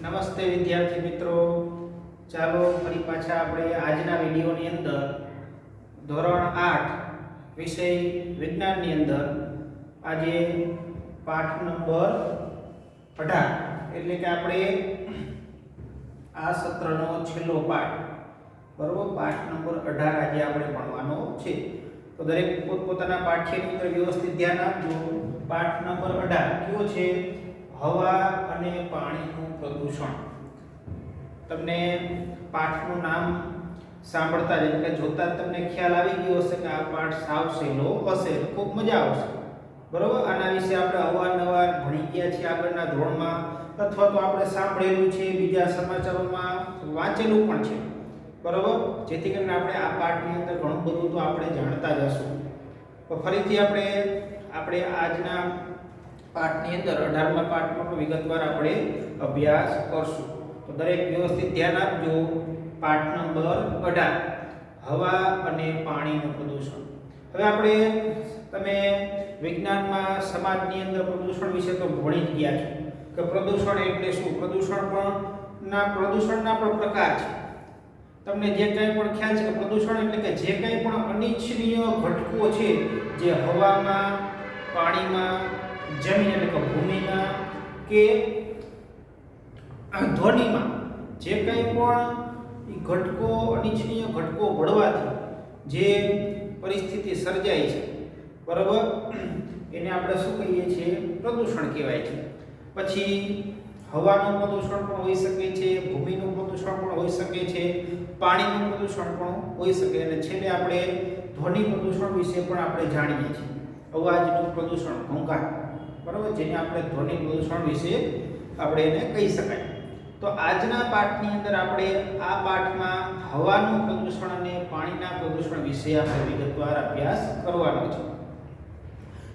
નમસ્તે વિદ્યાર્થી મિત્રો, ચાલો ફરી પાછા આપણે આજના વિડીયોની અંદર ધોરણ 8 વિષય વિજ્ઞાનની અંદર આજે પાઠ નંબર 18 એટલે કે આપણે આ સત્રનો છેલ્લો પાઠ, બરોબર, પાઠ નંબર 18 આજે આપણે ભણવાનો છે. તો દરેક પોતપોતાના પાઠ્યની અંદર વ્યવસ્થિત ધ્યાન આપજો. પાઠ નંબર 18 કયો છે? હવા અને પાણીનું પ્રદૂષણ. તમને પાઠનું નામ સાંભળતા જ એટલે જોતા જ તમને ખ્યાલ આવી ગયો હશે કે આ પાઠ સાવ સહેલો હશે, ખૂબ મજા આવશે, બરોબર. આના વિશે આપણે અવારનવાર ભણી ગયા છીએ આગળના ધોરણમાં, અથવા તો આપણે સાંભળેલું છે, બીજા સમાચારોમાં વાંચેલું પણ છે, બરોબર. જેથી કરીને આપણે આ પાઠની અંદર ઘણું બધું તો આપણે જાણતા જ હશું. તો ફરીથી આપણે આજના પાઠની અંદર 18મા પાઠનો પણ વિગતવાર આપણે અભ્યાસ કરશું. તો દરેક વ્યવસ્થિત ધ્યાન આપજો. પાઠ નંબર 18 હવા અને પાણીનું પ્રદૂષણ. હવે તમે વિજ્ઞાનમાં સમાજની અંદર પ્રદૂષણ વિશે તો ભણી જ ગયા છો કે પ્રદૂષણ એટલે શું. પ્રદૂષણના પણ પ્રકાર છે. તમને જે કંઈ પણ ખ્યાલ છે કે પ્રદૂષણ એટલે કે જે કંઈ પણ અનિચ્છનીય ઘટકો છે જે હવામાં, પાણીમાં, જમીન એટલે કે ભૂમિમાં કે ધ્વનિમાં જે કંઈ પણ ઘટકો, અનિચ્છનીય ઘટકો ભળવાથી જે પરિસ્થિતિ સર્જાય છે, બરાબર, એને આપણે શું કહીએ છીએ? પ્રદૂષણ કહેવાય છે. પછી હવાનું પ્રદૂષણ પણ હોઈ શકે છે, ભૂમિનું પ્રદૂષણ પણ હોઈ શકે છે, પાણીનું પ્રદૂષણ પણ હોઈ શકે, અને છેલ્લે આપણે ધ્વનિ પ્રદૂષણ વિશે પણ આપણે જાણીએ છીએ. અવાજનું પ્રદૂષણ, ઘોંઘાટ, બરાબર, જેને આપણે ધ્વનિ પ્રદૂષણ વિશે આપણે એને કહી શકાય. તો આજના પાઠની અંદર આપણે આ પાઠમાં હવાનું પ્રદૂષણ અને પાણીના પ્રદૂષણ વિશે આપણે વિગતવાર અભ્યાસ કરવાનો છે.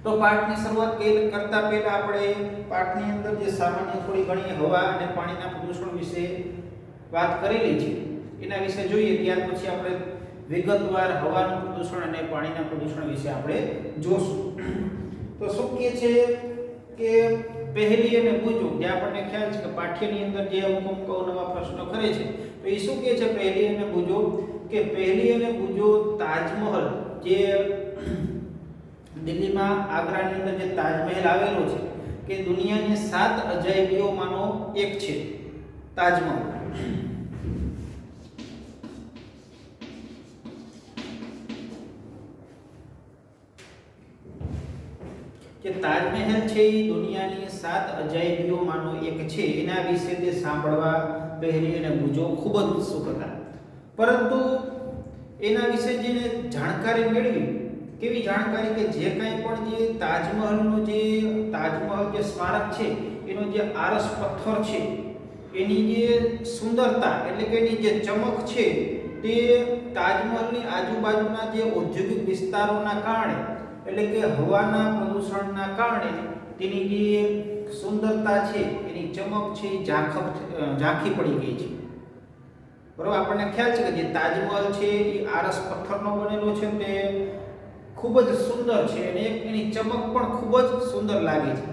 તો પાઠની શરૂઆત કરતા પહેલા આપણે પાઠની અંદર જે સામાન્ય થોડી ઘણી હવા અને પાણીના પ્રદૂષણ વિશે વાત કરેલી છે એના વિશે જોઈએ. ત્યાર પછી આપણે વિગતવાર હવાનું પ્રદૂષણ અને પાણીના પ્રદૂષણ વિશે આપણે જોશું. તો શું કહે છે કે પહેલી અને બુજો, જે આપણને ખ્યાલ છે કે પાઠ્યની અંદર જે અમુક નવા પ્રશ્નો કરે છે, તો એ શું કહે છે? પહેલી અને બુજો, કે પહેલી અને બુજો તાજમહલ, જે દિલ્હીમાં આગ્રાની અંદર જે તાજમહેલ આવેલો છે, કે દુનિયાની 7 અજાયબીઓમાંનો એક છે તાજમહલ. જે તાજમહેલ છે એ દુનિયાની 7 અજાયબીઓમાંનો એક છે. એના વિશે તે સાંભળવા પહેલી અને બુજો ખૂબ જ ઉત્સુક હતા. પરંતુ એના વિશે જેને જાણકારી મેળવી, કેવી જાણકારી કે જે કંઈ પણ જે તાજમહલ જે સ્મારક છે એનો જે આરસ પથ્થર છે એની જે સુંદરતા એટલે કે એની જે ચમક છે તે તાજમહલની આજુબાજુના જે ઔદ્યોગિક વિસ્તારોના કારણે એટલે કે હવાના પ્રદૂષણના કારણે તેની જે સુંદરતા છે, એની ચમક છે એ ઝાંખી પડી ગઈ છે, બરાબર. આપણને ખ્યાલ છે કે જે તાજમહલ છે એ આરસ પથ્થરનો બનેલો છે, તે ખૂબ જ સુંદર છે અને એની ચમક પણ ખૂબ જ સુંદર લાગે છે.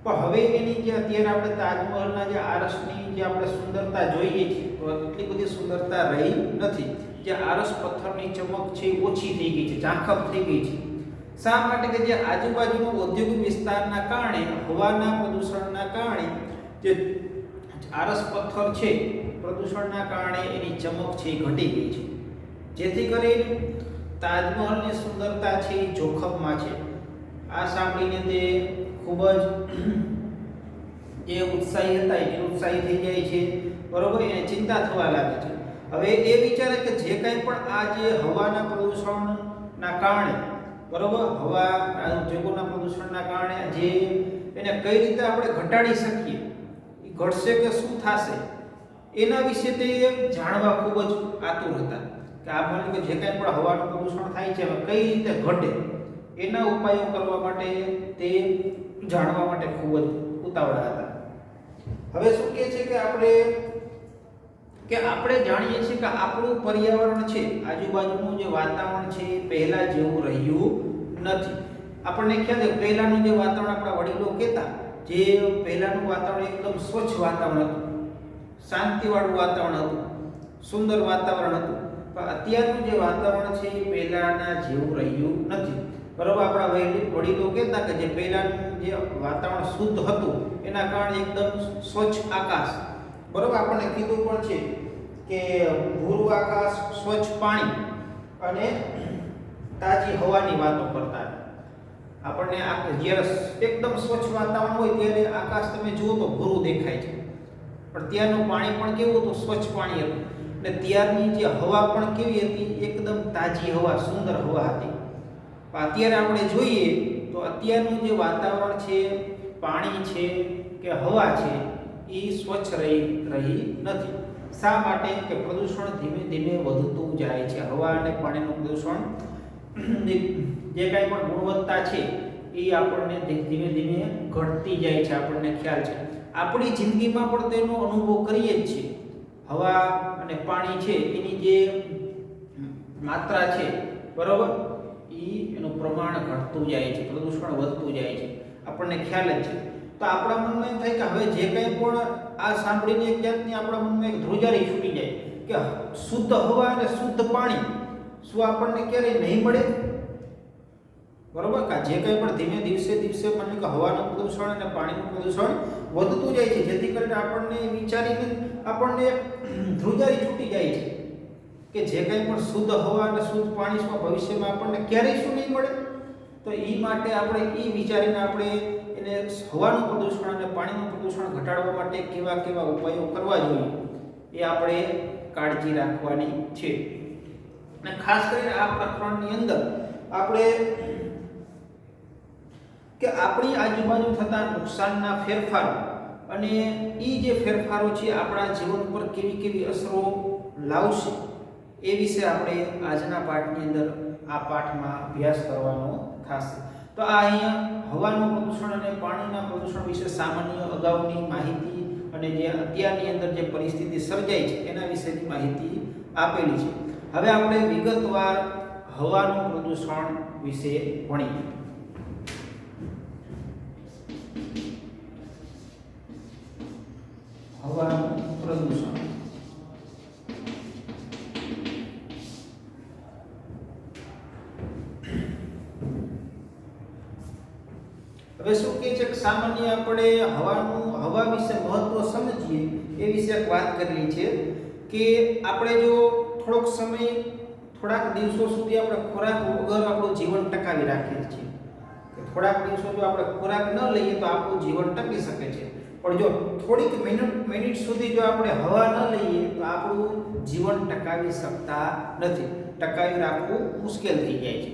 પણ હવે એની જે અત્યારે આપણે તાજમહલના જે આરસની જે આપણે સુંદરતા જોઈએ છીએ તો એટલી બધી સુંદરતા રહી નથી. જે આરસ પથ્થરની ચમક છે એ ઓછી થઈ ગઈ છે, ઝાંખપ થઈ ગઈ છે. શા માટે? કે જે આજુબાજુનો ઔદ્યોગિક વિસ્તારના કારણે, હવાના પ્રદૂષણના કારણે જે આરસ પથ્થર છે પ્રદૂષણના કારણે એની ચમક છે એ ઘટી ગઈ છે, જેથી કરીને તાજમહલની સુંદરતા છે એ જોખમમાં છે. આ સાંભળીને તે ખૂબ જ જે ઉત્સાહી હતા એ ઉત્સાહી થઈ જાય છે, બરોબર. એને ચિંતા થવા લાગે છે. હવે એ વિચારે કે જે કંઈ પણ આ જે હવાના પ્રદૂષણના કારણે, બરોબર, હવા ઉદ્યોગોના પ્રદૂષણના કારણે જે એને કઈ રીતે આપણે ઘટાડી શકીએ, એ ઘટશે કે શું થશે, એના વિશે તે જાણવા ખૂબ જ આતુર હતા. કે આ માની કે જે કંઈ પણ હવાનું પ્રદૂષણ થાય છે કઈ રીતે ઘટે, એના ઉપાયો કરવા માટે તે જાણવા માટે ખૂબ જ ઉતાવળા હતા. હવે શું કહે છે કે આપણે જાણીએ છીએ કે આપણું પર્યાવરણ છે, આજુબાજુનું જે વાતાવરણ છે એ પહેલા જેવું રહ્યું નથી. આપણને ખ્યાલ છે પહેલાનું જે વાતાવરણ આપણા વડીલો કહેતા, જે પહેલાનું વાતાવરણ એકદમ સ્વચ્છ વાતાવરણ હતું, શાંતિવાળું વાતાવરણ હતું, સુંદર વાતાવરણ હતું. પણ અત્યારનું જે વાતાવરણ છે એ પહેલાના જેવું રહ્યું નથી. બરોબર, આપણા વડીલો કહેતા કે જે પહેલાનું જે વાતાવરણ શુદ્ધ હતું એના કારણે એકદમ સ્વચ્છ આકાશ, બરોબર, આપણને કીધું પણ છે કે ભૂરું આકાશ, સ્વચ્છ પાણી અને તાજી હવાની વાતો કરતા હતા. આપણને જ્યારે એકદમ સ્વચ્છ વાતાવરણ હોય ત્યારે આકાશ તમે જુઓ તો ભૂરું દેખાય છે, પણ ત્યારનું પાણી પણ કેવું હતું? સ્વચ્છ પાણી હતું. અને ત્યારની જે હવા પણ કેવી હતી? એકદમ તાજી હવા, સુંદર હવા હતી. અત્યારે આપણે જોઈએ તો અત્યારનું જે વાતાવરણ છે, પાણી છે કે હવા છે એ સ્વચ્છ રહી નથી. શા માટે? કે પ્રદૂષણ ધીમે ધીમે વધતું જાય છે. હવા અને પાણીનું પ્રદૂષણ, જે કાંઈ પણ ગુણવત્તા છે એ આપણને ધીમે ધીમે ઘટતી જાય છે. આપણને ખ્યાલ છે, આપણી જિંદગીમાં પણ તેનો અનુભવ કરીએ જ છીએ. હવા અને પાણી છે એની જે માત્રા છે, બરોબર, એનું પ્રમાણ ઘટતું જાય છે, પ્રદૂષણ વધતું જાય છે, આપણને ખ્યાલ જ છે. તો આપણા મનમાં એમ થાય કે હવે જે કંઈ પણ આ સાંભળીને એક જાતની આપણા મનમાં એક ધ્રુજારી છૂટી જાય કે શુદ્ધ હવા અને શુદ્ધ પાણી શું આપણને ક્યારેય નહીં મળે? બરોબર, કે જે કંઈ પણ ધીમે દિવસે મને કે હવાનું પ્રદૂષણ અને પાણીનું પ્રદૂષણ વધતું જાય છે, જેથી કરીને આપણને વિચારીને આપણને ધ્રુજારી છૂટી જાય છે કે જે કંઈ પણ શુદ્ધ હવા અને શુદ્ધ પાણી શું ભવિષ્યમાં આપણને ક્યારેય શું નહીં મળે. તો એ માટે આપણે એ વિચારીને આપણે એને હવાનું પ્રદૂષણ અને પાણીનું પ્રદૂષણ ઘટાડવા માટે કેવા કેવા ઉપાયો કરવા જોઈએ એ આપણે કાળજી રાખવાની છે. અને ખાસ કરીને આ પ્રકરણની અંદર આપણે કે આપણી આજુબાજુ થતા નુકસાનના ફેરફારો અને એ જે ફેરફારો છે આપણા જીવન પર કેવી કેવી અસરો લાવશે એ વિશે આપણે આજના પાઠની અંદર આ પાઠમાં અભ્યાસ કરવાનો થશે. તો આ અહીંયા હવાનું પ્રદૂષણ અને પાણીના પ્રદૂષણ વિશે સામાન્ય અગાઉની માહિતી અને જે અત્યારની અંદર જે પરિસ્થિતિ સર્જાઈ છે એના વિશેની માહિતી આપેલી છે. હવે આપણે વિગતવાર હવાનું પ્રદૂષણ વિશે ભણીએ. હવાનું પ્રદૂષણ હવે શું કહે છે કે સામાન્ય આપણે હવા વિશે મહત્વ સમજીએ એ વિશે એક વાત કરવી છે કે આપણે જો થોડાક દિવસો સુધી આપણે ખોરાક વગર આપણું જીવન ટકાવી રાખીએ છીએ કે થોડાક દિવસો જો આપણે ખોરાક ન લઈએ તો આપણું જીવન ટકી શકે છે, પણ જો થોડીક મિનિટ સુધી જો આપણે હવા ન લઈએ તો આપણું જીવન ટકાવી શકતા નથી, ટકાવી રાખવું મુશ્કેલ થઈ જાય છે.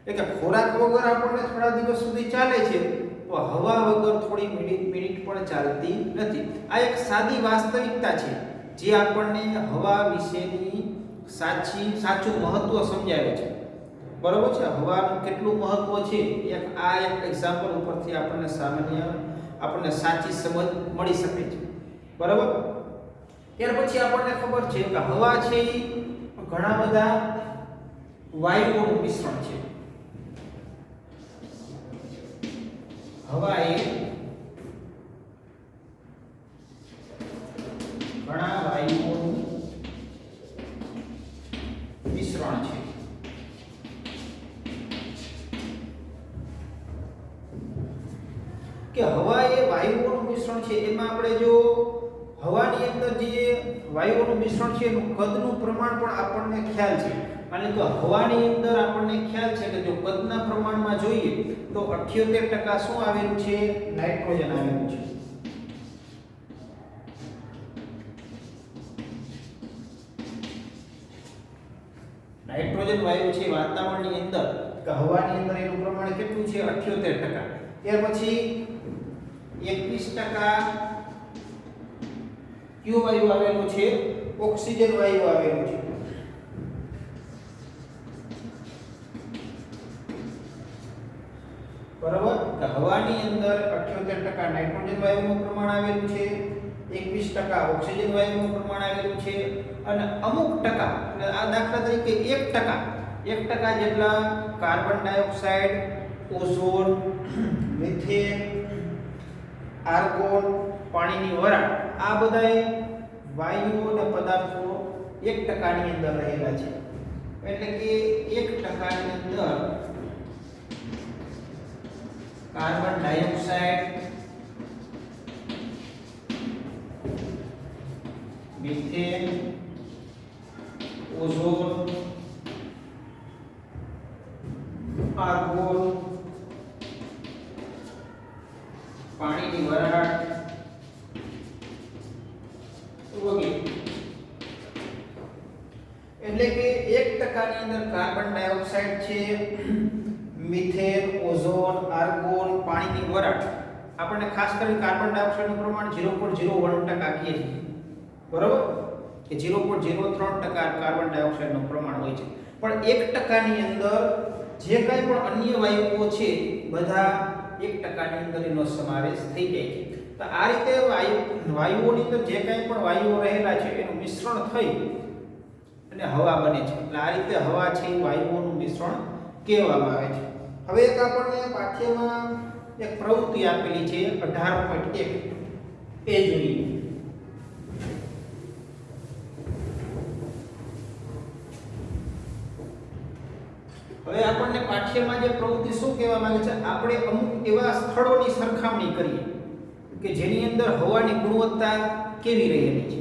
એટલે કે ખોરાક વગર આપણને થોડા દિવસ સુધી ચાલે છે તો હવા વગર થોડી મિનિટ પણ ચાલતી નથી. આ એક સાદી વાસ્તવિકતા છે જે આપણને હવા વિશેની સાચું મહત્વ સમજાવે છે. બરોબર છે, હવાનું કેટલું મહત્વ છે આ એક એક્ઝામ્પલ ઉપરથી આપણને સાચી સમજ મળી શકે છે. બરાબર, ત્યાર પછી આપણને ખબર છે કે હવા છે એ ઘણા બધા વાયુઓનું મિશ્રણ છે. હવા એ ઘણા વાયુઓનું મિશ્રણ છે. કે હવા એ વાયુઓનું મિશ્રણ છે. એમાં આપણે જો હવાની અંદર જે વાયુઓનું મિશ્રણ છે એનું કદનું પ્રમાણ પણ આપણને ખ્યાલ છે. એટલે કે હવાની અંદર આપણને ખ્યાલ છે કે જો કદના પ્રમાણમાં જોઈએ તો 78% શું આવેલું છે? નાઇટ્રોજન આવેલું છે. નાઇટ્રોજન વાયુ છે વાતાવરણની અંદર કે હવાની અંદર એનું પ્રમાણ કેટલું છે? 78%. ત્યાર પછી 21% કયું વાયુ આવેલું છે? ઓક્સિજન વાયુ આવેલું છે. બરાબર, તો હવાની અંદર 78% નાઇટ્રોજન વાયુનું પ્રમાણ આવેલું છે, 21% ઓક્સિજન વાયુનું પ્રમાણ આવેલું છે અને અમુક ટકા, એટલે આ દાખલા તરીકે 1% જેટલા carbon dioxide, ozone, methane, argon, પાણીની વરાળ, આ બધાય વાયુઓ અને પદાર્થો 1% ની અંદર રહેલા છે, એટલે કે 1% ની અંદર carbon dioxide, methane, ozone, argon, પાણીની વરાળ વગેરે. એટલે કે 1% ની અંદર કાર્બન ડાયોક્સાઇડ છે, મિથેન, ઓઝોન, આર્ગોન, પાણીની વરાળ. આપણને ખાસ કરીને કાર્બન ડાયોક્સાઇડનું પ્રમાણ 0.01% કહીએ છીએ, બરોબર, કે 0.03% કાર્બન ડાયોક્સાઇડનું પ્રમાણ હોય છે. પણ 1% ની અંદર જે કંઈ પણ અન્ય વાયુઓ છે બધા 1% ની અંદર એનો સમાવેશ થઈ જાય છે. તો આ રીતે વાયુઓની અંદર જે કંઈ પણ વાયુઓ રહેલા છે એનું મિશ્રણ થઈ અને હવા બને છે. એટલે આ રીતે હવા છે એ વાયુઓનું મિશ્રણ કહેવામાં આવે છે. હવે એક આપણને પાઠ્યમાં એક પ્રવૃત્તિ આપેલી છે 18.1 એ જોઈએ. હવે આપણને પાઠ્યમાં જે પ્રવૃત્તિ શું કહેવા માંગે છે, આપણે અમુક એવા સ્થળોની સરખામણી કરીએ કે જેની અંદર હવાની ગુણવત્તા કેવી રહેલી છે,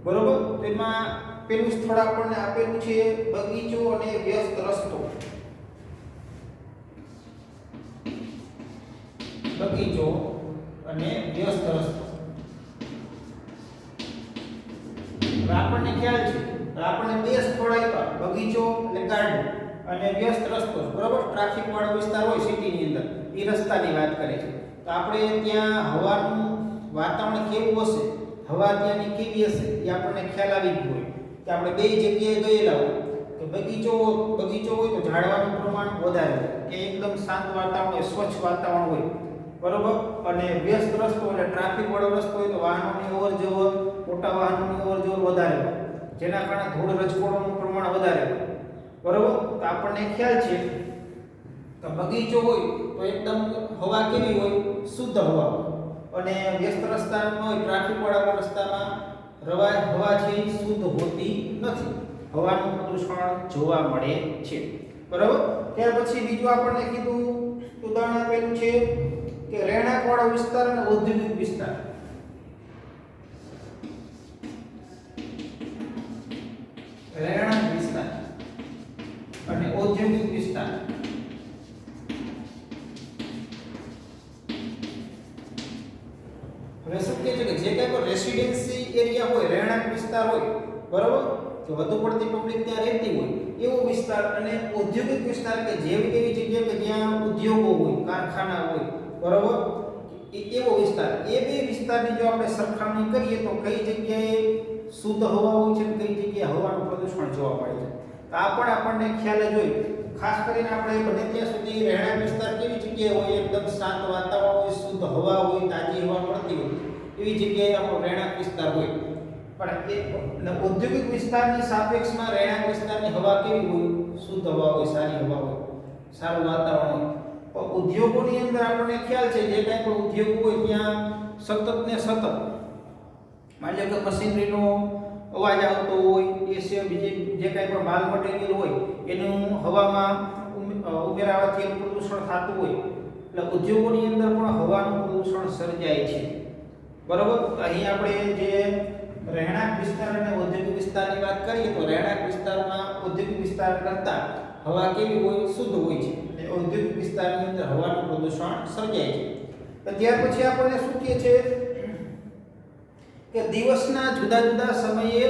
બરોબર. તો એમાં પેલું સ્થળ આપણને આપેલું છે બગીચો અને વ્યસ્ત રસ્તો. બગીચો અને વ્યસ્ત રસ્તો. હવે આપણને ખ્યાલ છે, આપણને બે સ્થળ આપ્યા, બગીચો એટલે ગાર્ડન અને વ્યસ્ત રસ્તો, બરાબર, ટ્રાફિક વાળો વિસ્તાર હોય સિટીની અંદર, એ રસ્તાની વાત કરે છે. તો આપણે ત્યાં હવાનું વાતાવરણ કેવું હશે, હવા ત્યાંની કેવી હશે એ આપણને ખ્યાલ આવી ગયો હોય કે આપણે બે જગ્યાએ ગયેલા હોય. તો બગીચો હોય તો ઝાડવાનું પ્રમાણ વધારે હોય, કે એકદમ શાંત વાતાવરણ હોય, સ્વચ્છ વાતાવરણ હોય, બરોબર. અને વ્યસ્ત રસ્તો એટલે ટ્રાફિક વાળો રસ્તો હોય તો વાહનોની અવરજવર, મોટા વાહનોની અવરજવર વધારે હોય, જેના કારણે ધૂળ રજકણોનું પ્રમાણ વધારે હોય, બરોબર. તો આપણને ખ્યાલ છે કે બગીચો હોય તો એકદમ હવા કેવી હોય, શુદ્ધ હવા હોય. અને વ્યસ્ત રસ્તામાં હોય, ટ્રાફિક વાળા રસ્તામાં હવા છે એ શુદ્ધ હોતી નથી, હવાનું પ્રદૂષણ જોવા મળે છે, બરાબર. ત્યાર પછી બીજું આપણને કીધું ઉદાહરણ આપેલું છે કે રહેણાંક વાળો વિસ્તાર અને ઔદ્યોગિક વિસ્તાર. રહેણાંક વિસ્તાર અને ઔદ્યોગિક વિસ્તાર. હવે શું કહે છે કે જે કંઈ પણ રેસિડેન્સી એરિયા હોય, રહેણાંક વિસ્તાર હોય, બરોબર, કે વધુ પડતી પબ્લિક ત્યાં રહેતી હોય એવો વિસ્તાર, અને ઔદ્યોગિક વિસ્તાર કે જેવી એવી જગ્યા કે જ્યાં ઉદ્યોગો હોય, કારખાના હોય, બરોબર, એવો વિસ્તાર. એ બે વિસ્તારની જો આપણે સરખામણી કરીએ તો કઈ જગ્યાએ શુદ્ધ હવા હોય છે, કઈ જગ્યાએ હવાનું પ્રદૂષણ જોવા મળે છે. તો આ પણ આપણને ખ્યાલ જ હોય. ખાસ કરીને આપણે બને ત્યાં સુધી રહેણાંક વિસ્તાર કેવી જગ્યાએ હોય, એકદમ શાંત વાતાવરણ હોય, શુદ્ધ હવા હોય, તાજી હવા મળતી હોય, એવી જગ્યાએ આપણો રહેણાંક વિસ્તાર હોય. પણ એ ઔદ્યોગિક વિસ્તારની સાપેક્ષમાં રહેણાંક વિસ્તારની હવા કેવી હોય, શુદ્ધ હવા હોય, સારી હવા હોય, સારું વાતાવરણ હોય. પણ ઉદ્યોગોની અંદર આપણને ખ્યાલ છે જે કંઈ પણ ઉદ્યોગ હોય ત્યાં સતત ને સતત માની લો કે મશીનરીનો અવાજ આવતો હોય, એ સિવાય બીજી જે કંઈ પણ માલ મટીરિયલ હોય એનું હવામાં ઉમેરાવાથી એનું પ્રદૂષણ થતું હોય. એટલે ઉદ્યોગોની અંદર પણ હવાનું પ્રદૂષણ સર્જાય છે, બરોબર. અહીં આપણે જે રહેણાંક વિસ્તાર અને ઔદ્યોગિક વિસ્તારની વાત કરીએ તો રહેણાંક વિસ્તારમાં ઔદ્યોગિક વિસ્તાર કરતાં હવા કેવી હોય, શુદ્ધ હોય છે, અને ઔદ્યોગિક વિસ્તારની અંદર હવાનું પ્રદૂષણ સર્જાય છે. તો ત્યાર પછી આપણને શું કહે છે કે દિવસના જુદા જુદા સમયે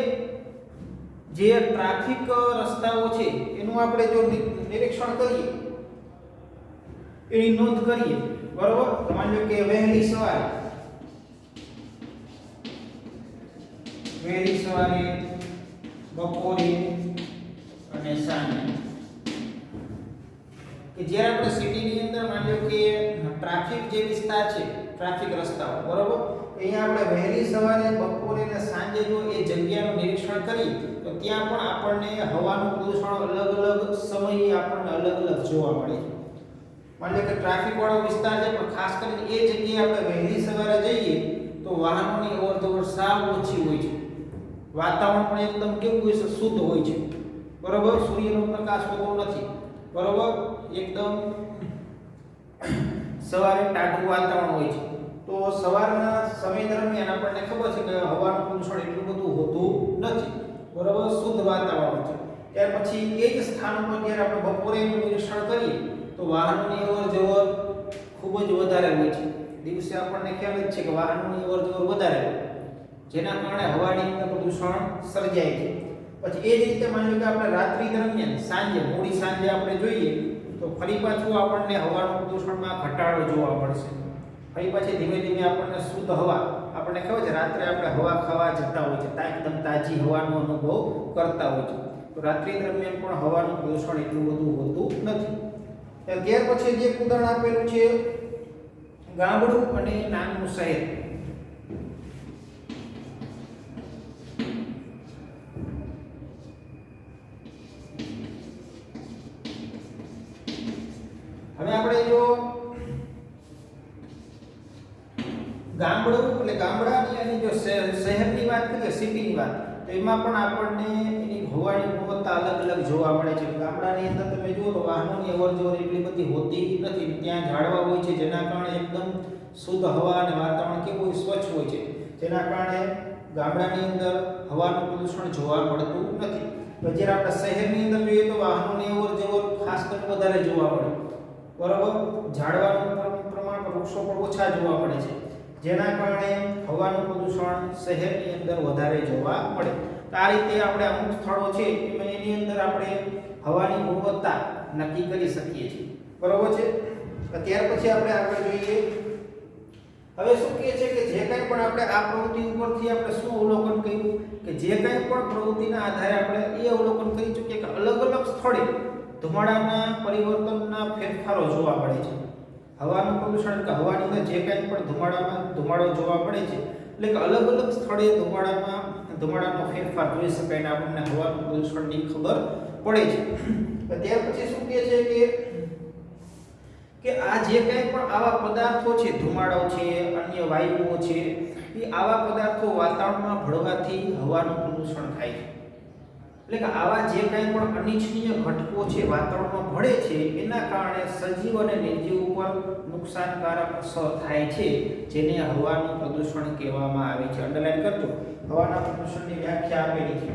જે ટ્રાફિક રસ્તાઓ છે એનું આપણે જો નિરીક્ષણ કરીએ, એની નોંધ કરીએ, બરોબર. માની લો કે વહેલી સવારે, બપોરે અને સાંજે, કે જ્યારે આપણે સિટીની અંદર માની લો કે ટ્રાફિક જે વિસ્તાર છે, ટ્રાફિક રસ્તાઓ, બરોબર, અહીંયા આપણે વહેલી સવારે, બપોરે અને સાંજે જો એ જગ્યાનું નિરીક્ષણ કરીએ તો ત્યાં પણ આપણને હવાનું પ્રદૂષણ અલગ અલગ સમયે આપણને અલગ અલગ જોવા મળે છે. માની લો કે ટ્રાફિક વાળો વિસ્તાર છે, પણ ખાસ કરીને એ જગ્યાએ આપણે વહેલી સવારે જઈએ તો વાહનોની અવરજવર સાવ ઓછી હોય છે, વાતાવરણ પણ એકદમ કેવું હોય છે? શુદ્ધ હોય છે, બરોબર. સૂર્યનો પ્રકાશ હોતો નથી, બરોબર. એકદમ સવારે ટાઢું વાતાવરણ હોય છે. તો સવારના સમય દરમિયાન આપણને ખબર છે કે હવાનું પ્રદૂષણ એટલું બધું હોતું નથી, બરોબર. શુદ્ધ વાતાવરણ છે. ત્યાર પછી એ જ સ્થાન પર જ્યારે આપણે બપોરે નિરીક્ષણ કરીએ તો વાહનોની અવરજવર ખૂબ જ વધારે હોય છે. દિવસે આપણને ખ્યાલ જ છે કે વાહનોની અવરજવર વધારે હોય, જેના કારણે હવાની અંદર પ્રદૂષણ સર્જાય છે. પછી એ જ રીતે માની લો કે આપણે રાત્રિ દરમિયાન સાંજે મોડી સાંજે આપણે જોઈએ તો ફરી પાછું આપણને હવાનું પ્રદૂષણમાં ઘટાડો જોવા મળશે. ફરી પાછી ધીમે ધીમે આપણને શુદ્ધ હવા, આપણને ખબર છે રાત્રે આપણે હવા ખાવા જતા હોય છે, એકદમ તાજી હવાનો અનુભવ કરતા હોય છે. તો રાત્રિ દરમિયાન પણ હવાનું પ્રદૂષણ એટલું બધું હોતું નથી. ત્યાર પછી જે ઉદાહરણ આપેલું છે ગામડું અને નાનું શહેર. હવે આપણે જો ગામડું એટલે ગામડાની અને જો શહેરની વાત કરીએ, સિટીની વાત, તો એમાં પણ આપણને એની હવાની ગુણવત્તા અલગ અલગ જોવા મળે છે. ગામડાની અંદર તમે જુઓ તો વાહનોની અવરજવર એટલી બધી હોતી નથી, ત્યાં ઝાડવા હોય છે જેના કારણે એકદમ શુદ્ધ હવા અને વાતાવરણ કેવું હોય? સ્વચ્છ હોય છે, જેના કારણે ગામડાની અંદર હવાનું પ્રદૂષણ જોવા મળતું નથી. તો જ્યારે આપણે શહેરની અંદર જોઈએ તો વાહનોની અવરજવર ખાસ કરીને વધારે જોવા મળે, બરોબર. ઝાડવાનું પ્રમાણ, વૃક્ષો પણ ઓછા જોવા મળે છે, જેના કારણે હવાનું પ્રદૂષણ શહેરની અંદર વધારે જોવા મળે. તો આ રીતે આપણે અમુક સ્થળો છે એની અંદર આપણે હવાની ગુણવત્તા નક્કી કરી શકીએ છીએ, બરોબર છે. ત્યાર પછી આપણે આગળ જોઈએ. હવે શું કહે છે કે જે કંઈ પણ આપણે આ પ્રવૃત્તિ ઉપરથી આપણે શું અવલોકન કર્યું કે જે કંઈ પણ પ્રવૃત્તિના આધારે આપણે એ અવલોકન કરી ચૂકીએ કે અલગ અલગ સ્થળે ધુમાડાના પરિવર્તનના ફેરફારો જોવા મળે છે. હવાનું પ્રદૂષણ એટલે હવાની અંદર જે કંઈ પણ ધુમાડો જોવા મળે છે, એટલે કે અલગ અલગ સ્થળે ધુમાડાનો ફેરફાર જોઈ શકાય અને આપણને હવાનું પ્રદૂષણની ખબર પડે છે. ત્યાર પછી શું કહે છે કે આ જે કંઈ પણ આવા પદાર્થો છે, ધુમાડો છે, અન્ય વાયુઓ છે, એ આવા પદાર્થો વાતાવરણમાં ભળવાથી હવાનું પ્રદૂષણ થાય છે. એટલે કે આવા જે કંઈ પણ અનિચ્છનીય ઘટકો છે વાતાવરણમાં ભળે છે, એના કારણે સજીવ અને નિર્જીવ ઉપર નુકસાનકારક અસર થાય છે, જેને હવાનું પ્રદૂષણ કહેવામાં આવે છે. અંડરલાઈન કરજો, હવાના પ્રદૂષણની વ્યાખ્યા આપેલી છે.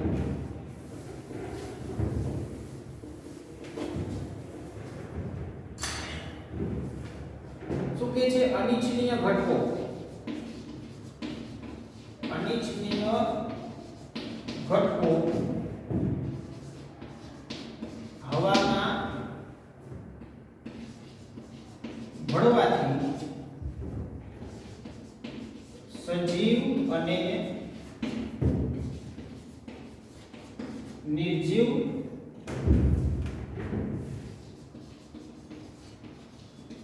શું કહે છે? અનિચ્છનીય ઘટકો. અનિચ્છનીય ઘટકો હવામાં ભળવાથી સજીવ અને નિર્જીવ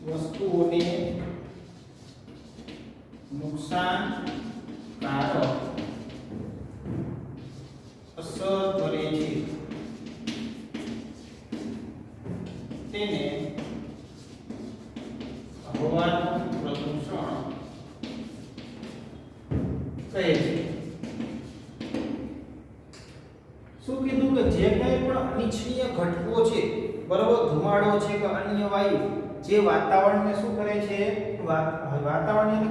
વસ્તુઓને નુકસાનકારક અસર કરે છે, તેને હવાનું પ્રદૂષણ કહે છે. શું કીધું કે જે કંઈ પણ અનિચ્છનીય ઘટકો છે, બરોબર, ધુમાડો છે કે અન્ય વાયુ જે વાતાવરણને શું કરે છે? વાતાવરણની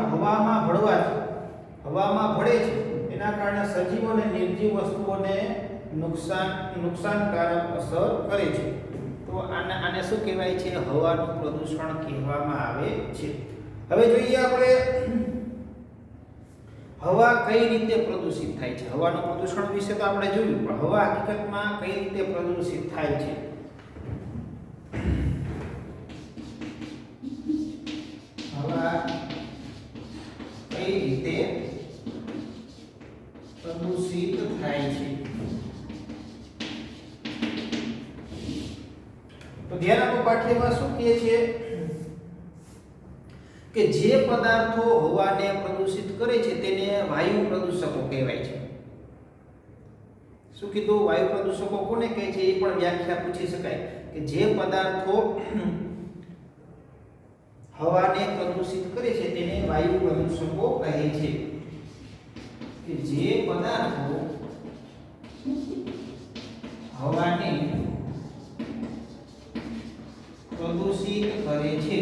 હવામાં ભળે છે, એના કારણે સજીવ અને નિર્જીવ વસ્તુઓને નુકસાનકારક અસર કરે છે. તો આને શું કહેવાય છે? હવાનું પ્રદૂષણ કહેવામાં આવે છે. હવે જોઈએ આપણે હવા કઈ રીતે પ્રદૂષિત થાય છે. હવાનું પ્રદૂષણ વિશે તો આપણે જોયું, પણ હવા હકીકતમાં કઈ રીતે પ્રદૂષિત થાય છે? હવા કઈ રીતે પ્રદૂષિત થાય છે? તો ધ્યાન આપો, પાઠ્યમાં શું કહે છે કે જે પદાર્થો હવાને પ્રદૂષિત કરે છે તેને વાયુ પ્રદૂષકો કહેવાય છે. શું કીધું? વાયુ પ્રદૂષકો કોને કહે છે એ પણ વ્યાખ્યા પૂછી શકાય કે જે પદાર્થો હવાને પ્રદૂષિત કરે છે તેને વાયુ પ્રદૂષકો કહે છે. કે જે પદાર્થો હવાને પ્રદૂષિત કરે છે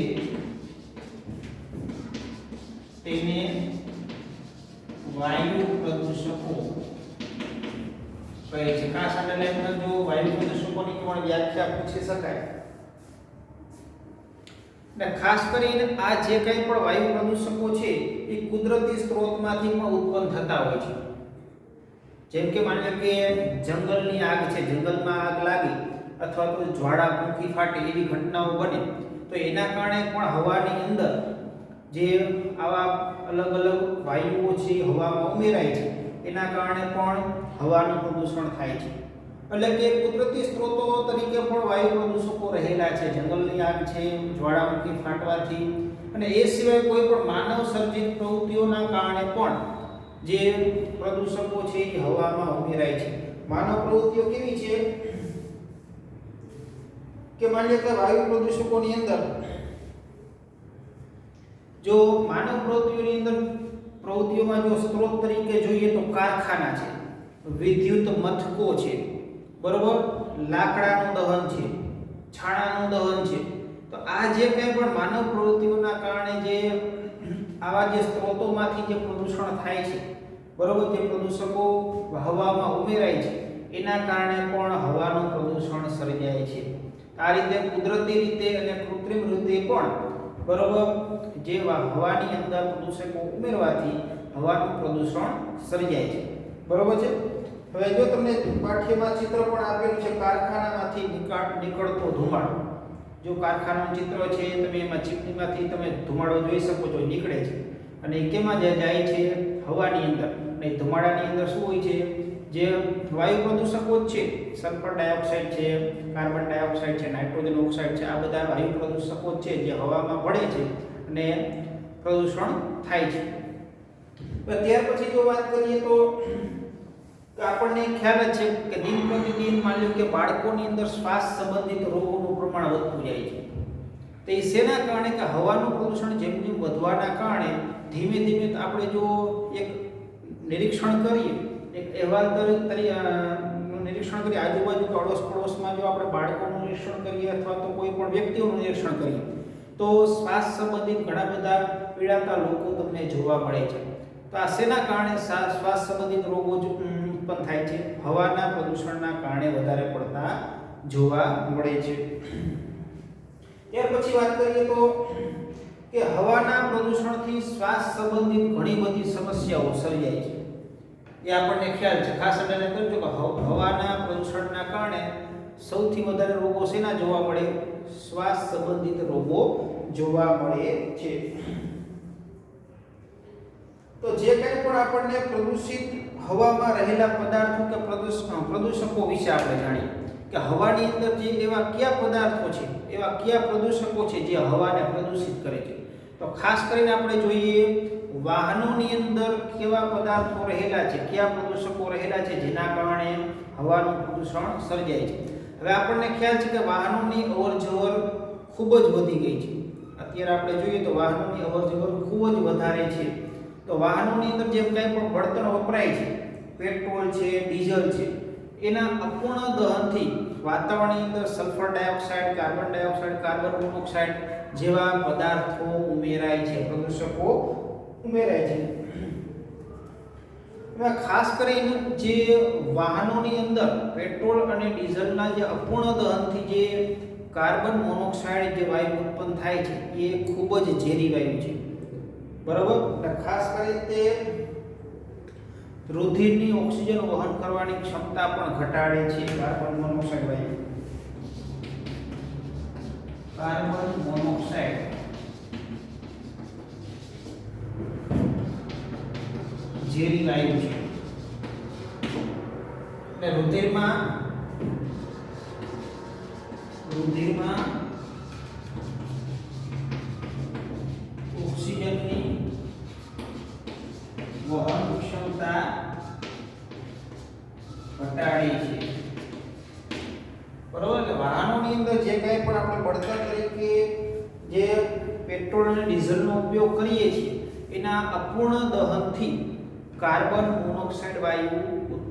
તેને વાયુ પ્રદૂષકો કહે છે। ખાસ અંડરલાઈન જો વાયુ પ્રદૂષકોની પણ વ્યાખ્યા પૂછી શકાય ને ખાસ કરીને આ જે કંઈ પણ વાયુ પ્રદૂષકો છે એ કુદરતી સ્ત્રોતમાંથી પણ ઉત્પન્ન થતા હોય છે। જેમ કે માની લો કે જંગલની આગ છે, જંગલમાં આગ લાગી અથવા તો જ્વાળામુખી ફાટે એવી ઘટનાઓ બને તો એના કારણે પણ હવાની અંદર જે આવા અલગ અલગ વાયુઓ છે હવામાં ઉમેરાય છે એના કારણે પણ હવાનું પ્રદૂષણ થાય છે। એટલે કે કુદરતી સ્ત્રોતો તરીકે પણ વાયુ પ્રદૂષકો રહેલા છે, જંગલની આગ છે, જ્વાળામુખી ફાટવાથી, અને એ સિવાય કોઈ પણ માનવ સર્જિત પ્રવૃત્તિઓના કારણે પણ જે પ્રદૂષકો છે એ હવામાં ઉમેરાય છે। માનવ પ્રવૃત્તિઓ કેવી છે કે માની લો કે વાયુ પ્રદૂષકોની અંદર જો માનવ પ્રવૃત્તિઓમાં જો સ્ત્રોત તરીકે જોઈએ તો કારખાના છે, વિદ્યુત મથકો છે, બરોબર, લાકડાનું દહન છે, છાણાનું દહન છે। તો આ જે કંઈ પણ માનવ પ્રવૃત્તિઓના કારણે જે આવા જે સ્ત્રોતોમાંથી જે પ્રદૂષણ થાય છે, બરોબર, જે પ્રદૂષકો હવામાં ઉમેરાય છે એના કારણે પણ હવાનું પ્રદૂષણ સર્જાય છે। આ રીતે કુદરતી રીતે અને કૃત્રિમ રીતે પણ, બરોબર, જે હવાની અંદર પ્રદૂષકો ઉમેરવાથી હવાનું પ્રદૂષણ સર્જાય છે, બરોબર છે। હવે જો તમને પાઠ્યમાં ચિત્ર પણ આપેલું છે કારખાનામાંથી નીકળતો ધુમાડો, જો કારખાનાનું ચિત્ર છે તમે એમાં ચીમનીમાંથી તમે ધુમાડો જોઈ શકો છો નીકળે છે અને એ કેમાં જાય છે હવાની અંદર, અને ધુમાડાની અંદર શું હોય છે જે વાયુ પ્રદૂષકો જ છે, સલ્ફર ડાયોક્સાઇડ છે, કાર્બન ડાયોક્સાઇડ છે, નાઇટ્રોજન ઓક્સાઇડ છે, આ બધા વાયુ પ્રદૂષકો જ છે જે હવામાં ભળે છે અને પ્રદૂષણ થાય છે। ત્યાર પછી જો વાત કરીએ તો આપણને ખ્યાલ જ છે કે દિન પ્રતિદિન માની લો કે બાળકોની અંદર શ્વાસ સંબંધિત રોગોનું પ્રમાણ વધતું જાય છે। તો એ શેના કારણે કે હવાનું પ્રદૂષણ જેમ જેમ વધવાના કારણે ધીમે ધીમે આપણે જો એક નિરીક્ષણ કરીએ, એક અહેવાલ નિરીક્ષણ કરીએ, આજુબાજુ અડોશ પડોશમાં જો આપણે બાળકોનું નિરીક્ષણ કરીએ અથવા તો કોઈ પણ વ્યક્તિઓનું નિરીક્ષણ કરીએ તો શ્વાસ સંબંધિત ઘણા બધા પીડાતા લોકો તમને જોવા મળે છે। તો આ શેના કારણે શ્વાસ સંબંધિત રોગો ઉત્પન્ન થાય છે? હવાના પ્રદૂષણના કારણે વધારે પડતા જોવા મળે છે। ત્યાર પછી વાત કરીએ તો કે હવાના પ્રદૂષણથી શ્વાસ સંબંધિત ઘણી બધી સમસ્યાઓ સર્જાય છે, એ આપણને ખ્યાલ છે। ખાસ કરીને કહ્યું કે હવાના પ્રદૂષણના કારણે સૌથી વધારે રોગો શેના જોવા મળે? શ્વાસ સંબંધિત રોગો જોવા મળે છે। તો જે કંઈ પણ આપણને પ્રદૂષિત હવામાં રહેલા પદાર્થો કે પ્રદૂષકો વિશે આપણે જાણીએ કે હવાની અંદર જે એવા કયા પદાર્થો છે, એવા કયા પ્રદૂષકો છે જે હવાને પ્રદૂષિત કરે છે। તો ખાસ કરીને આપણે જોઈએ વાહનોની અંદર કેવા પદાર્થો રહેલા છે, કયા પ્રદૂષકો રહેલા છે જેના કારણે હવાનું પ્રદૂષણ સર્જાય છે। હવે આપણને ખ્યાલ છે કે વાહનોની અવરજવર ખૂબ જ વધી ગઈ છે। અત્યારે આપણે જોઈએ તો વાહનોની અવરજવર ખૂબ જ વધારે છે। તો વાહનોની અંદર જે કંઈ પણ બળતણ વપરાય છે, પેટ્રોલ છે, ડીઝલ છે, એના અપૂર્ણ દહનથી વાતાવરણની અંદર sulphur dioxide, carbon dioxide, carbon monoxide જેવા પદાર્થો ઉમેરાય છે, પ્રદૂષકો ઉમેરાય છે। ખાસ કરીને જે વાહનોની અંદર પેટ્રોલ અને ડીઝલના જે અપૂર્ણ દહનથી જે કાર્બન મોનોક્સાઇડ જે વાયુ ઉત્પન્ન થાય છે એ ખૂબ જ ઝેરી વાયુ છે, બરાબર। ખાસ કરીને તે રુધિરની ઓક્સિજન વહન કરવાની ક્ષમતા પણ ઘટાડે છે। કાર્બન મોનોક્સાઇડ વાયુ, કાર્બન મોનોક્સાઇડ ઝેરી વાયુ છે એટલે રુધિરમાં ઓક્સિજનની વહન ક્ષમતા ઘટાડે છે, બરોબર। કે વાહનોની અંદર જે કંઈ પણ આપણે બળતણ તરીકે જે પેટ્રોલ અને ડીઝલનો ઉપયોગ કરીએ છીએ એના અપૂર્ણ દહનથી કાર્બન મોનોક્સાઇડ વાયુ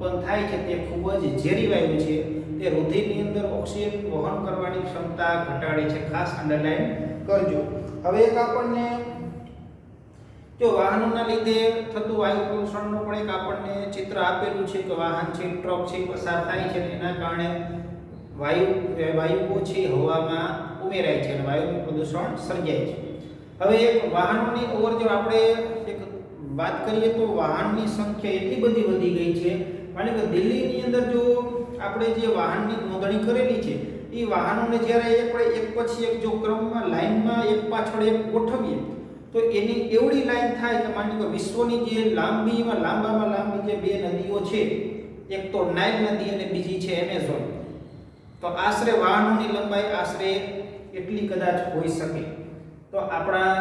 ઉત્પન્ન થાય છે તે ખૂબ જ ઝેરી વાયુ છે. તે રુધિરની અંદર ઓક્સિજન વહન કરવાની ક્ષમતા ઘટાડે છે. ખાસ અંડરલાઈન કરજો. હવે એક આપણને જો વાહનોના લીધે થતું વાયુ પ્રદૂષણનું પણ એક આપણને ચિત્ર આપેલું છે કે વાહન છે, ટ્રક છે પસાર થાય છે અને એના કારણે વાયુઓ છે હવામાં ઉમેરાય છે અને વાયુનું પ્રદૂષણ સર્જાય છે. હવે એક વાહનોની અવરજવર આપણે એક વાત કરીએ તો વાહનની સંખ્યા એટલી બધી વધી ગઈ છે. માની કે દિલ્હીની અંદર જો આપણે જે વાહનની નોંધણી કરેલી છે એ વાહનોને જ્યારે આપણે એક પછી એક જો ક્રમમાં લાઈનમાં એક પાછળ એક ગોઠવીએ તો એની એવડી લાઈન થાય કે માની લો વિશ્વની જે લાંબામાં લાંબી જે બે નદીઓ છે, એક તો નાઇલ નદી અને બીજી છે એમેઝોન, તો આશરે વાહનોની લંબાઈ આશરે એટલી કદાચ હોઈ શકે. તો આપણા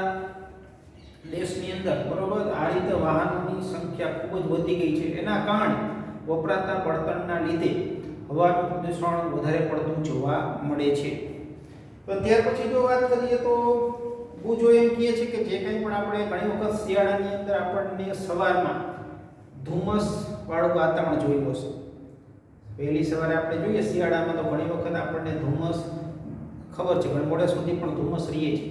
દેશની અંદર બરોબર આ રીતે વાહનોની સંખ્યા ખૂબ જ વધી ગઈ છે. એના કારણે વપરાતા બળતણના લીધે હવાનું પ્રદૂષણ વધારે પડતું જોવા મળે છે. તો ત્યાર પછી જો વાત કરીએ તો બુજો એમ કહે છે કે જે કંઈ પણ આપણે ઘણી વખત શિયાળાની અંદર આપણને સવારમાં ધુમ્મસ વાળું વાતાવરણ જોયું હશે. પહેલી સવારે આપણે જોઈએ શિયાળામાં તો ઘણી વખત આપણને ધુમ્મસ ખબર છે ઘણા મોડે સુધી પણ ધુમ્મસ રહીએ છે.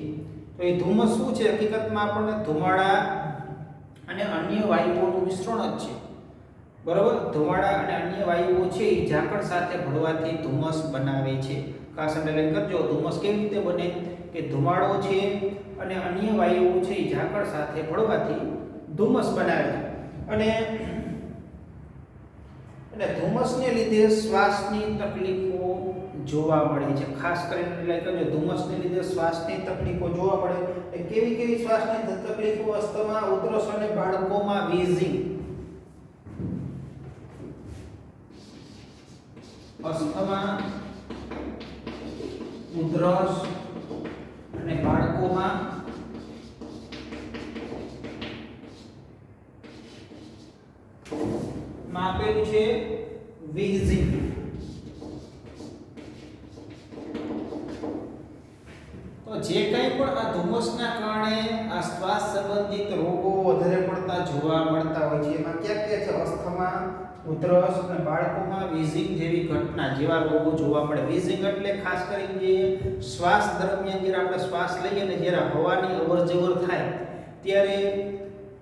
તો એ ધુમ્મસ શું છે? હકીકતમાં આપણને ધુમાડા અને અન્ય વાયુઓનું મિશ્રણ જ છે. બરોબર, ધુમાડા અને અન્ય વાયુઓ છે એ ઝાકળ સાથે ભળવાથી ધુમ્મસ બનાવે છે. ખાસ અંડરલાઈન કરજો. ધુમ્મસ કેવી રીતે બને કે ધુમાડો છે અને અન્ય વાયુઓ છે એ ઝાકળ સાથે ભળવાથી ધુમ્મસ બનાવે છે. અને ધુમ્મસને લીધે શ્વાસની તકલીફો જોવા મળે છે. ખાસ કરીને એટલે કે ધુમ્મસને લીધે શ્વાસની તકલીફો જોવા મળે. એ કેવી શ્વાસની તકલીફો? અસ્થમા, ઉધરસ અને બાળકોમાં વીઝિંગ. અસ્થમા, ઉધરસ અને બાળકોમાં આપેલું છે વીઝિંગ. તો જે કંઈ પણ આ ધુમ્મસના કારણે આ શ્વાસ સંબંધિત રોગો વધારે પડતા જોવા મળતા હોય છે એમાં ક્યાં છે? અસ્થમા, ઉધરસ અને બાળકોમાં વીઝિંગ જેવી ઘટના જેવા રોગો જોવા મળે. વીઝિંગ એટલે ખાસ કરીને જે શ્વાસ દરમિયાન જ્યારે આપણે શ્વાસ લઈએ ને જ્યારે હવાની અવરજવર થાય ત્યારે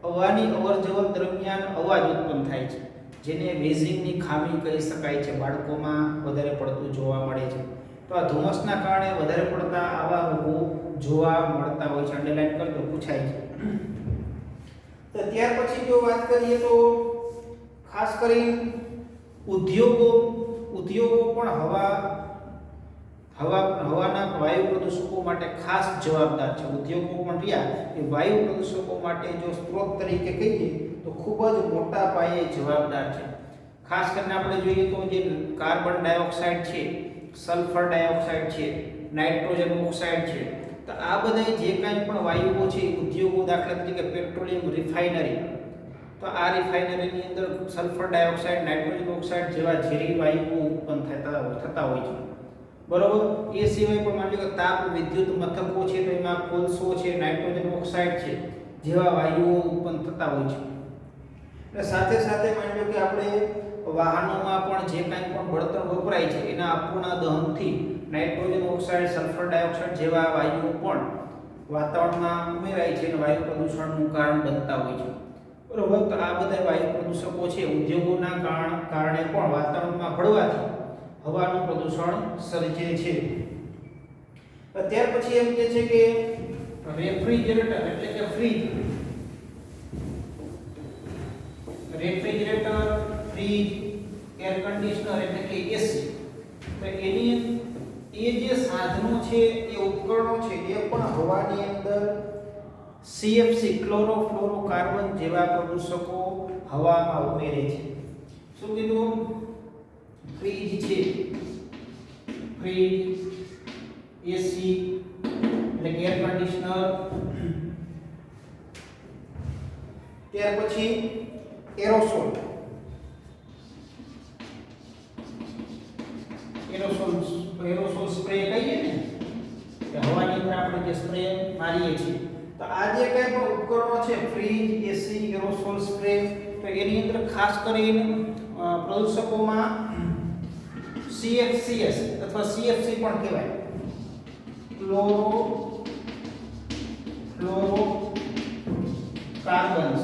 હવાની અવરજવર દરમિયાન અવાજ ઉત્પન્ન થાય છે, જેને વીઝિંગની ખામી કહી શકાય છે. બાળકોમાં વધારે પડતું જોવા મળે છે. તો આ ધુમ્મસના કારણે વધારે પડતા આવા રોગો જોવા મળતા હોય છે. અંડરલાઈન કરજો, પૂછાય છે. તો ત્યાર પછી જો વાત કરીએ તો ખાસ કરીને ઉદ્યોગો પણ હવાના વાયુ પ્રદૂષકો માટે ખાસ જવાબદાર છે. ઉદ્યોગો પણ રહ્યા એ વાયુ પ્રદૂષકો માટે જો સ્ત્રોત તરીકે કહીએ તો ખૂબ જ મોટા પાયે જવાબદાર છે. ખાસ કરીને આપણે જોઈએ તો જે કાર્બન ડાયોક્સાઇડ છે, સલ્ફર ડાયોક્સાઇડ છે, નાઇટ્રોજન ઓક્સાઇડ છે, તો આ બધા જે કાંઈ પણ વાયુઓ છે ઉદ્યોગો, દાખલા તરીકે પેટ્રોલિયમ રિફાઇનરી, તો આ રિફાઇનરીની અંદર સલ્ફર ડાયોક્સાઇડ, નાઇટ્રોજન ઓક્સાઇડ જેવા ઝેરી વાયુઓ ઉત્પન્ન થતા હોય છે. બરોબર. એ સિવાય પણ માની લો કે તાપ વિદ્યુત મથકો છે તો એમાં કોલસો છે, નાઇટ્રોજન ઓક્સાઇડ છે જેવા વાયુઓ ઉત્પન્ન થતા હોય છે. એટલે સાથે સાથે માની લો કે આપણે વાહનોમાં પણ જે કાંઈ પણ બળતણ વપરાય છે એના અપૂર્ણ દહનથી નાઇટ્રોજન ઓક્સાઇડ, સલ્ફર ડાયોક્સાઇડ જેવા વાયુઓ પણ વાતાવરણમાં ઉમેરાય છે અને વાયુ પ્રદૂષણનું કારણ બનતા હોય છે. બરોબર. તો આ બધા વાયુ પ્રદૂષકો છે ઉદ્યોગોના કારણે પણ વાતાવરણમાં ભળવાથી હવાનું પ્રદૂષણ સર્જે છે. ત્યાર પછી એમ કહે છે કે રેફ્રિજરેટર એટલે કે ફ્રીજ, ફ્રીજ, એર કન્ડિશનર એટલે કે એસી, તો એની એ જે સાધનો છે એ ઉપકરણો છે એ પણ હવાની અંદર સીએફસી ક્લોરોફ્લોરોકાર્બન જેવા પ્રદૂષકો હવામાં ઉમેરે છે. શું કીધું? ફ્રીજ છે, ફ્રીજ, એસી એટલે કે એર કન્ડિશનર, ત્યાર પછી એરોસોલ સ્પ્રે કહીએ ને કે હવાની અંદર આપણે જે સ્પ્રે મારીએ છીએ, તો આ જે કંઈ પણ ઉપકરણો છે ફ્રીજ, એસી, એરોસોલ સ્પ્રે, તો એની અંદર ખાસ કરીને પ્રદૂષકોમાં CFCS અથવા CFC પણ કહેવાય, ક્લોરોફ્લોરોકાર્બન્સ.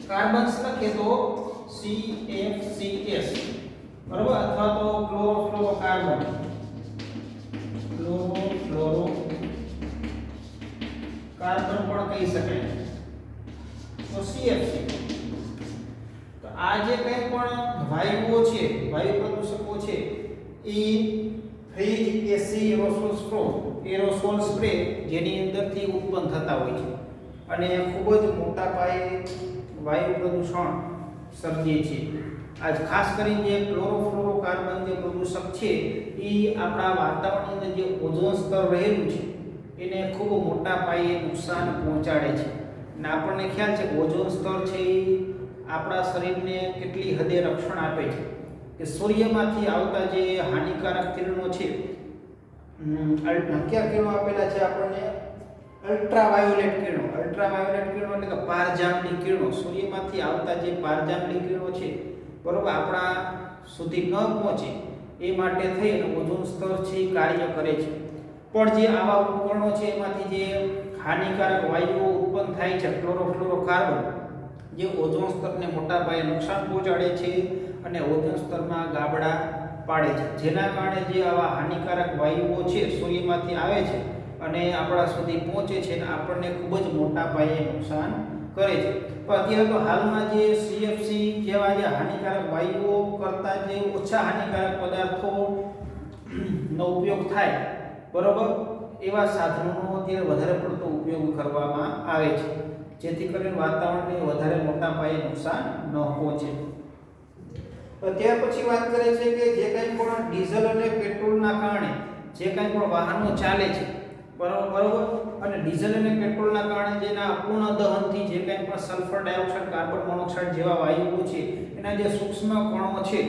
કાર્બન્સ લખે તો CFCS, બરોબર, અથવા તો ક્લોરોફ્લોરોકાર્બન, ક્લોરોફ્લોરોકાર્બન પણ કહી શકાય. તો CFC. તો આ જે કંઈ પણ વાયુઓ છે, વાયુ પ્રદૂષકો છે, એ ફ્રીજ, એસી, એરોસોલ સ્પ્રે જેની અંદરથી ઉત્પન્ન થતા હોય છે અને ખૂબ જ મોટા પાયે વાયુ પ્રદૂષણ સર્જે છે. આજ ખાસ કરીને જે ક્લોરોફ્લોરોકાર્બન જે પ્રદૂષક છે એ આપણા વાતાવરણની અંદર જે ઓઝોન સ્તર રહેલું છે એને ખૂબ મોટા પાયે નુકસાન પહોંચાડે છે. અને આપણને ખ્યાલ છે કે ઓઝોન સ્તર છે એ આપણા શરીરને કેટલી હદે રક્ષણ આપે છે કે સૂર્યમાંથી આવતા જે હાનિકારક કિરણો છે, કયા કિરણો આપેલા છે આપણને? અલ્ટ્રાવાયોલેટ કિરણો. અલ્ટ્રાવાયોલેટ કિરણો એટલે કે પારજાંબની કિરણો, સૂર્યમાંથી આવતા જે પારજાંબની કિરણો છે, બરોબર, આપણા સુધી ન પહોંચે એ માટે થઈ અને ઓઝોન સ્તર છે એ કાર્ય કરે છે. પણ જે આવા ઉપકરણો છે એમાંથી જે હાનિકારક વાયુઓ ઉત્પન્ન થાય છે, ક્લોરોફ્લોરોકાર્બન, જે ઓઝોન સ્તરને મોટા પાયે નુકસાન પહોંચાડે છે અને ઓઝોન સ્તરમાં ગાબડા પાડે છે. જેના કારણે જે આવા હાનિકારક વાયુઓ છે સૂર્યમાંથી આવે છે અને આપણા સુધી પહોંચે છે અને આપણને ખૂબ જ મોટા પાયે નુકસાન કરે છે. તો અત્યારે તો હાલમાં જે CFC જેવા જે હાનિકારક વાયુઓ કરતા જે ઓછા હાનિકારક પદાર્થોનો ઉપયોગ થાય, બરોબર, એવા સાધનોનો અત્યારે વધારે પડતો ઉપયોગ કરવામાં આવે છે, જેથી કરીને વાતાવરણને વધારે મોટા પાયે નુકસાન ન પહોંચે. ત્યાર પછી વાત કરે છે કે જે કંઈ પણ ડીઝલ અને પેટ્રોલના કારણે જે કંઈ પણ વાહનો ચાલે છે, બરોબર, અને ડીઝલ અને પેટ્રોલના કારણે જેના અપૂર્ણ દહનથી જે કંઈ પણ સલ્ફર ડાયોક્સાઇડ, કાર્બન મોનોક્સાઇડ જેવા વાયુઓ છે એના જે સૂક્ષ્મ કણો છે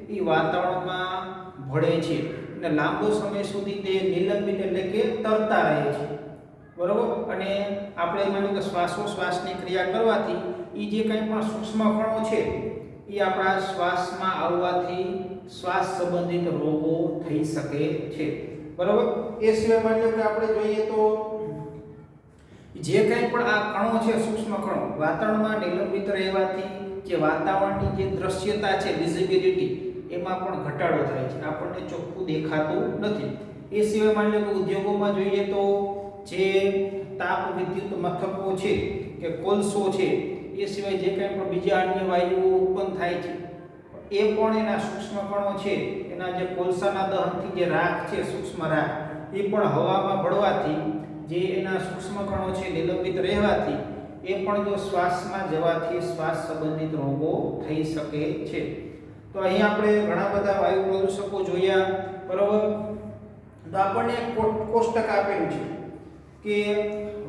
એ વાતાવરણમાં ભળે છે અને લાંબો સમય સુધી તે નિલંબિત એટલે કે તરતા રહે છે, બરોબર. અને આપણે માની કે શ્વાસોશ્વાસની ક્રિયા કરવાથી એ જે કંઈ પણ સૂક્ષ્મ કણો છે એ આપણા શ્વાસમાં આવવાથી શ્વાસ સંબંધિત રોગો થઈ શકે છે, બરોબર. એ સિવાય માની લો કે આપણે જોઈએ તો જે કંઈ પણ આ કણો છે, સૂક્ષ્મ કણો, વાતાવરણમાં નિલંબિત રહેવાથી જે વાતાવરણની જે દ્રશ્યતા છે, વિઝિબિલિટી, એમાં પણ ઘટાડો થાય છે, આપણને ચોખ્ખું દેખાતું નથી. એ સિવાય માની લો કે ઉદ્યોગોમાં જોઈએ તો જે તાપ વિદ્યુત મથકો છે કે કોલસો છે, એ સિવાય જે કંઈ પણ બીજા અન્ય વાયુઓ ઉત્પન્ન થાય છે એ પણ એના સૂક્ષ્મ કણો છે, એના જે કોલસાના દહનથી જે રાખ છે, સૂક્ષ્મ રાખ, એ પણ હવામાં ભળવાથી જે એના સૂક્ષ્મ કણો છે નિલંબિત રહેવાથી એ પણ જો શ્વાસમાં જવાથી શ્વાસ સંબંધિત રોગો થઈ શકે છે. તો અહીં આપણે ઘણા બધા વાયુ પ્રદૂષકો જોયા, બરોબર. તો આપણને એક કોષ્ટક આપેલું છે કે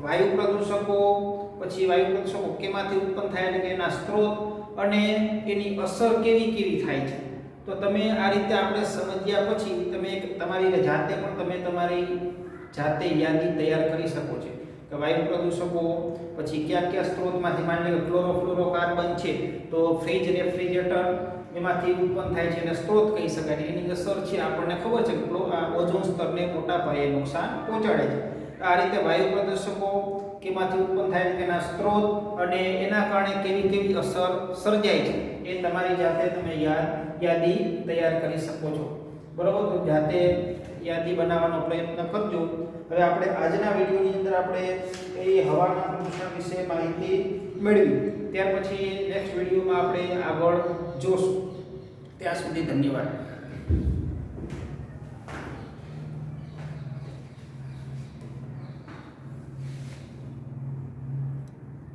વાયુ પ્રદૂષકો, પછી વાયુ પ્રદૂષકો કેમાંથી ઉત્પન્ન થાય એટલે કે એના સ્ત્રોત અને એની અસર કેવી કેવી થાય છે. તો તમે આ રીતે આપણે સમજ્યા પછી તમે તમારી જાતે પણ તમે તમારી જાતે યાદી તૈયાર કરી શકો છો કે વાયુ પ્રદૂષકો પછી કયા કયા સ્ત્રોતમાંથી, માની લો ક્લોરોફ્લોરોકાર્બન છે તો ફ્રીજ, રેફ્રિજરેટર એમાંથી ઉત્પન્ન થાય છે અને સ્ત્રોત કહી શકાય. એની અસર છે આપણને ખબર છે કે ઓઝોન સ્તરને મોટા પાયે નુકસાન પહોંચાડે છે. આ રીતે વાયુ પ્રદૂષકો કેમાંથી ઉત્પન્ન થાય છે, તેના સ્ત્રોત અને એના કારણે કેવી કેવી અસર સર્જાય છે એ તમારી જાતે તમે યાદી તૈયાર કરી શકો છો, બરોબર. તો જાતે યાદી બનાવવાનો પ્રયત્ન કરજો. હવે આપણે આજના વિડીયોની અંદર આપણે એ હવાના પ્રદૂષણ વિશે માહિતી મેળવી, ત્યાર પછી નેક્સ્ટ વિડીયોમાં આપણે આગળ જોશું. ત્યાં સુધી ધન્યવાદ.